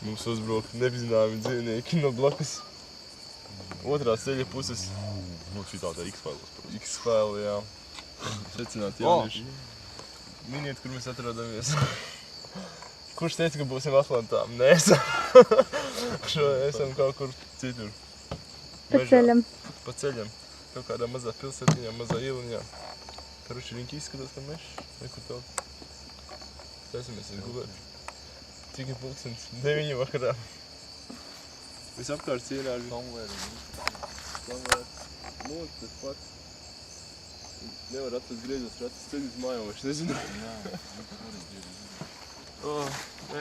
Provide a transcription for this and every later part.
Mums uzbrauka nepazināmi dzīvnieki no blakus. Otrās ceļa puses. Nu, šī tāda X-Files. X-File, jā. Sveicināti jaunieši. Miniet, kur mēs atrodamies. Kurš teica, ka būsim Atlantā? Nē, esam kaut kur citur. Pa ceļam. Pa ceļam. Kaut kādā mazā pilsētiņā, mazā ieliņā. Karuši riņķi izskatās, ka mešs. Nekur kaut. Taisamies gulēt. Cik ir pulkstens? 9 vakarā. Visapkārt cienā arī. Somewhere. Nu, tas pats. Nevar atrast griezos ratus ceļu uz mājām, vairs nezinu.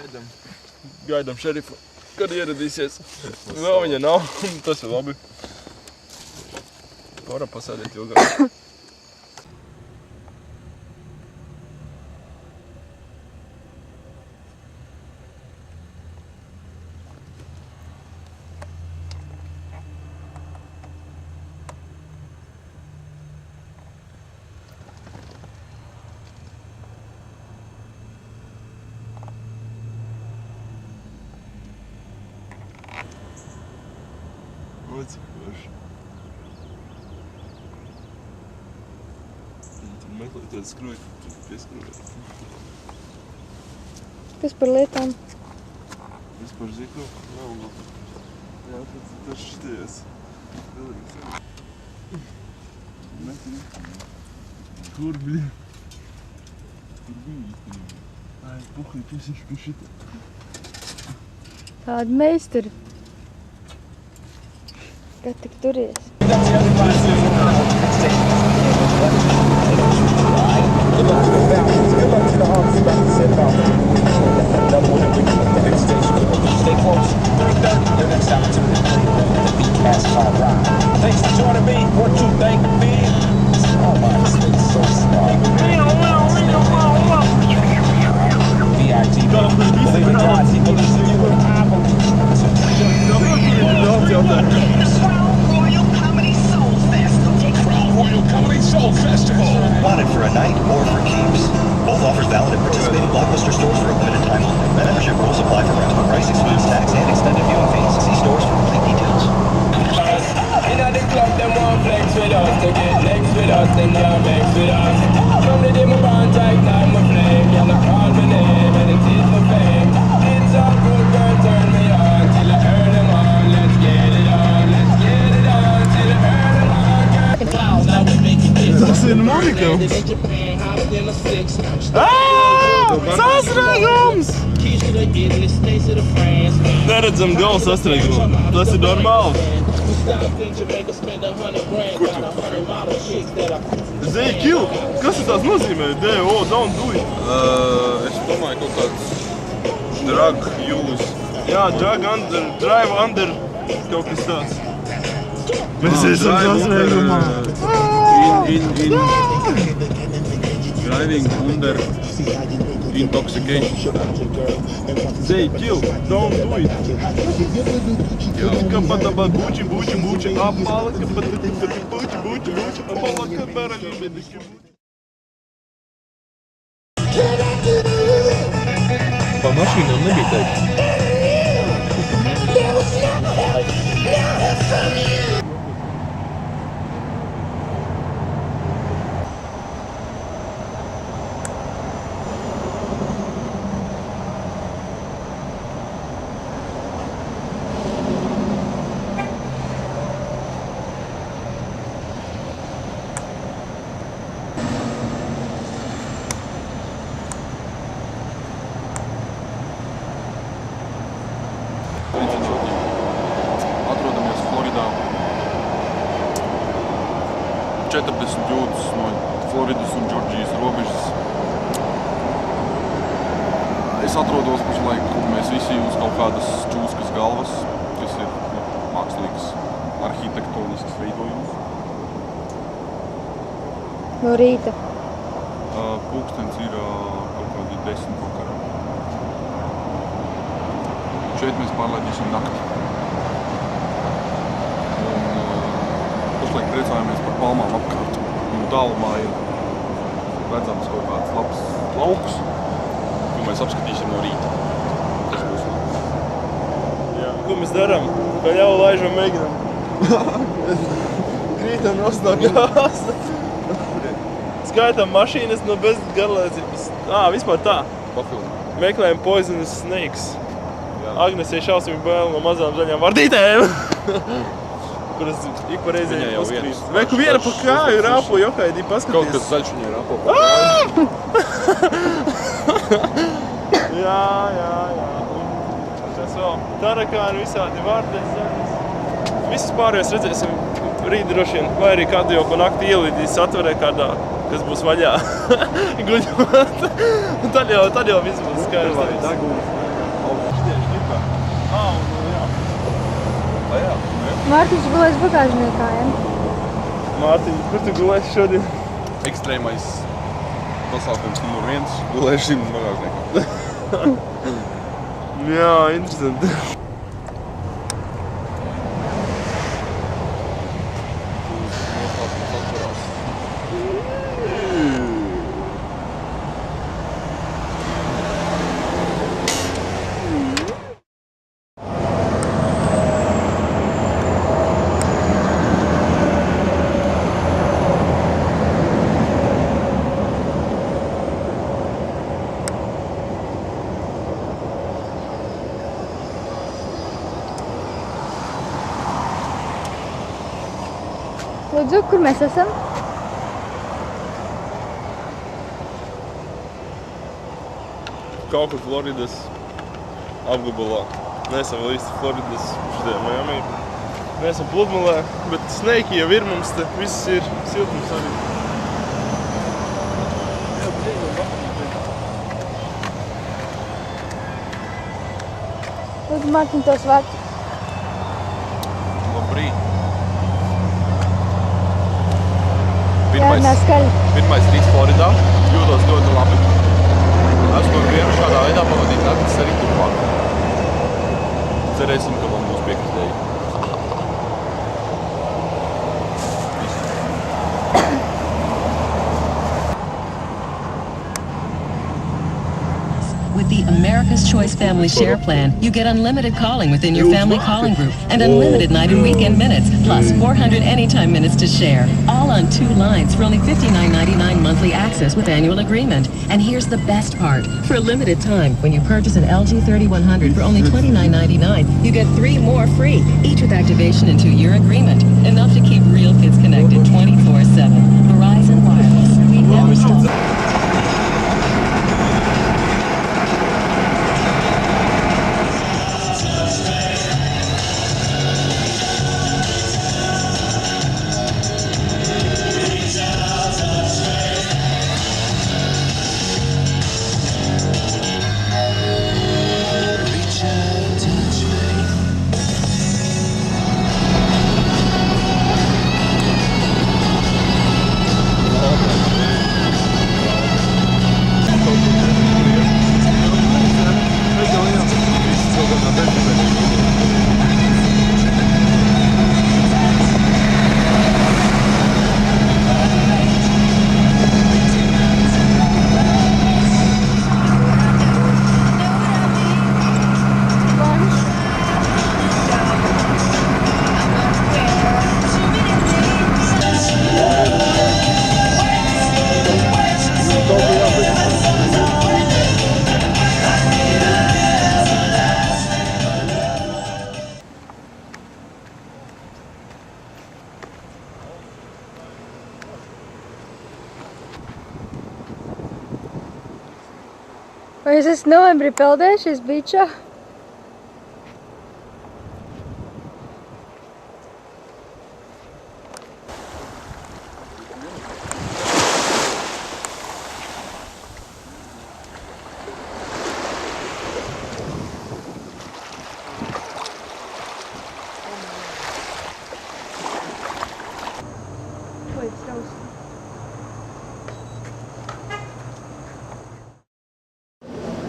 Ēdam. Gaidam šerifu, kad ieradīsies. Vēl viņa nav, tas ir labi. Varam pasēdēt ilgāk. Cik forši. Tur meklē tādu skroju, tur pieskrojot. Kas par lietām? Es par zikru? Nav labi. Jā, tas šities. Kur, bļi? Kur bija īstenībā? Ai, puhuj, piesiši pie šita. Tādi meistari. Kad tik turies? Wanted for a night or for keeps. Both offers valid at participating Blockbuster stores for a limited time only. Membership rules apply for rental price, excludes tax and extended viewing fees. See stores for complete details. Inna the club, them want flex with us. To get next with us, them can't vex with us. From the day my bond tight, now my flame. Y'all not call my name, and it is my fame. It's all good, girl, turn me on till I earn them on. Let's get it on, let's get it on till I earn them on. Tas ir Monikams! Sastrēgums! Neredzam galu sastrēgumu. Tas ir normāli. Kur tu? ZQ? Kas tas nozīmē? D.O. Don't do it. Es domāju, kaut kāds drag use. Jā, drive under. Kaut kas tāds. Mēs esam sastrēgumā. Driving under intoxication. ZQ, don't do it. Kapataba buči, apala, buči, apala, kapara, Pa mašīnām nebija teikt. Atrodamies Floridā. 40 jūdzes no Floridas un Džordžijas robežas. Es atrodos pašlaik, kur mēs visi uz kaut kādas čūskas galvas, kas ir mākslīgs arhitektonisks veidojums. No rīta. Pulkstens ir kaut kādi 10 vakarā. Šeit mēs pārlaidīsim nakti. Pašlaik priecājamies par palmām apkārt. Un tālumā ir redzams kaut kāds labs lauks, ko mēs apskatīsim no rīta. Tas būs labi. ko mēs darām? Kā jau laižam, mēģinām. Krītam nost no gāsta. Skaitam mašīnas no bez garlaicības. Vispār tā. Meklējam poisonous snakes. Agnesei šausmīgi bail no mazām zaļām vardītēm. Kuras ik pa reizē uzkrīt. Vai ku viena pa kāju rāpo, Johaidī, paskaties. Kaut kas zaļš viņai rāpo pa kāju. Jā. Tas vēl tarakāni, visādi vārdes zaļas. Visas pārējās redzēsim rīt droši vien, vai arī kādu jau pa nakti ielīdīs atverē kādā, kas būs vaļā. Guļot. Tad jau viss būs skaidrs. Mārtiņš gulēs bagāžniekā, ja? Mārtiņ, kur tu gulēsi šodien? Ekstrēmais pasākums numur 1 gulēšana bagāžniekā. Jā, interesanti. Lūdzu, kur mēs esam? Kaut kur Floridas apgabalā. Neesam vēl īsti Floridas šitajā Miami. Neesam pludmalē, bet sneiki jau ir mums te. Viss ir siltums arī. Lūdzu, Mārtiņ, tos vārds. Labrīt. Jārunā skaļi. Pirmais rīts Floridā. Jūtos ļoti labi. Esmu ar vienu šādā veidā pavadīt naktis arī turpmāk. Cerēsim, ka man būs piekritēji. With the America's Choice Family Share Plan, you get unlimited calling within your family calling group and unlimited night and weekend minutes, plus 400 anytime minutes to share. All on 2 lines for only $59.99 monthly access with annual agreement. And here's the best part. For a limited time, when you purchase an LG 3100 for only $29.99, you get 3 more free, each with activation into your agreement. Enough to keep real kids connected 24/7. Verizon Wireless. We never stop. Vai jūs esat novembrī peldējušies beachā?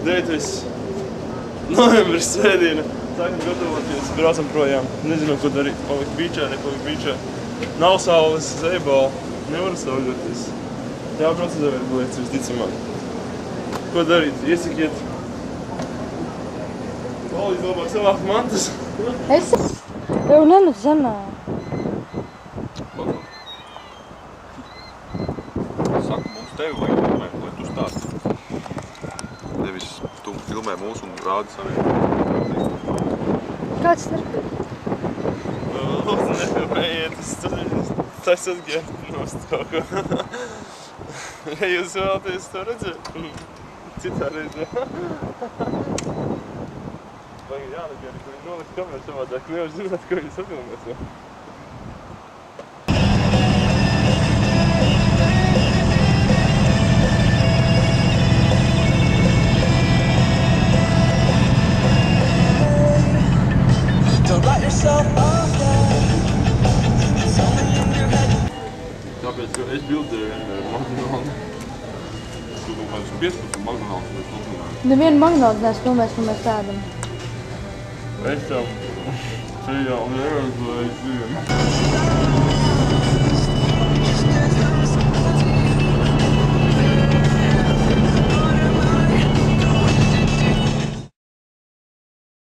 Dēļ novembris svētdiena. Sākam gatavoties, braucam projām. Nezinu, ko darīt. Palikt beachā, nepalikt beachā. Nav saules, zēbala. Nevaru sauļoties. Jābrauc uz Everglades visticamāk. Ko darīt? Iesakiet Olis labāk savāk mantas. Es jau nemet zemē. Saka, mums tevi vajag filmēt, lai tu stāsti. Nevis tu filmē mūs un rādi saviem. Kāds starpības? Lūdzu, nefilmējiet, tas atgērt nost kaut ko. Ja jūs vēlaties to redzēt, citā reizē. Vajag jānagēri, ka viņi nolikt kameru savādāk, nevar zināt, ko viņi safilmēs. Tāpēc, ka es bildēju vienmēr McDonald's. Tu kaut kādus 15 McDonald's vai filmēju. Nevienu McDonald's neesmu filmējis, ko mēs ēdam. Es tam šajā un neredzu, lai es vienu.